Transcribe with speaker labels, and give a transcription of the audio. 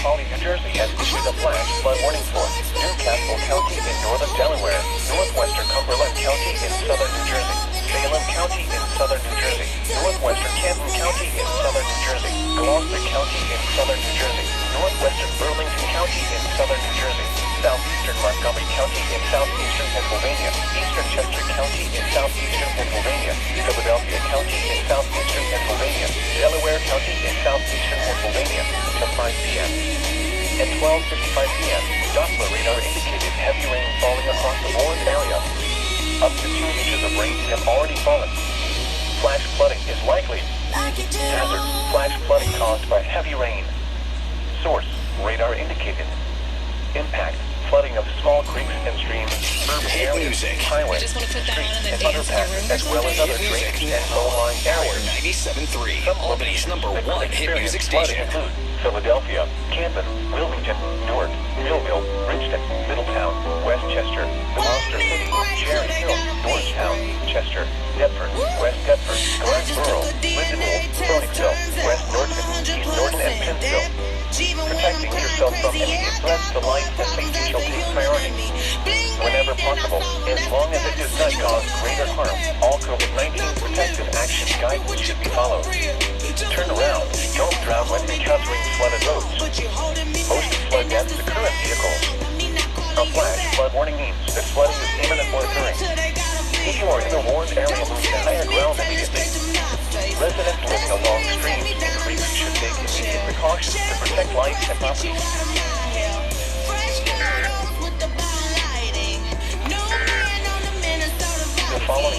Speaker 1: Holly, New Jersey has issued a flash flood warning for Newcastle County in northern Delaware, northwestern Cumberland County in southern New Jersey, Salem County in southern New Jersey, northwestern Canton County in southern New Jersey, Gloucester County in southern New Jersey, northwestern Burlington County in southern New Jersey, southeastern Montgomery County in southeastern Pennsylvania, eastern Chester County in southeastern Pennsylvania, Philadelphia County in southeastern Pennsylvania, Delaware County in southeastern Pennsylvania until 5 p.m. At 12:55 p.m., Doppler radar indicated heavy rain falling across the Warren area. Up to 2 inches of rain have already fallen. Flash flooding is likely. Hazard: flash flooding caused by heavy rain. Source: radar indicated. Impact: flooding of small creeks and streams, urban areas, highways, streets, and underpasses, as well as other drainage and low-lying areas.
Speaker 2: 97.3,
Speaker 1: Some
Speaker 2: Albany's #1 hit music
Speaker 1: flooding
Speaker 2: station.
Speaker 1: include Philadelphia, Camden, Wilmington, Newark, Millville, Bridgeton, Middletown, Westchester, Gloucester City, Cherry Hill, Norristown, Chester, Deptford, West Deptford, Glassboro, Lindenwood, Phoenixville, West Norton, East Norton, and Pennsville. Protecting yourself from immediate threats to life and safety shall take priority. Whenever possible, as long as it does not cause greater harm, all COVID-19 protective action guidance should be followed. Turn around, don't drown when encountering flooded roads. Most flood deaths occur in vehicles. A flash flood warning means that flooding is imminent or occurring. If you are in a warned area, move to higher ground immediately. Residents living along streams and creeks should take immediate precautions to protect life and property. The following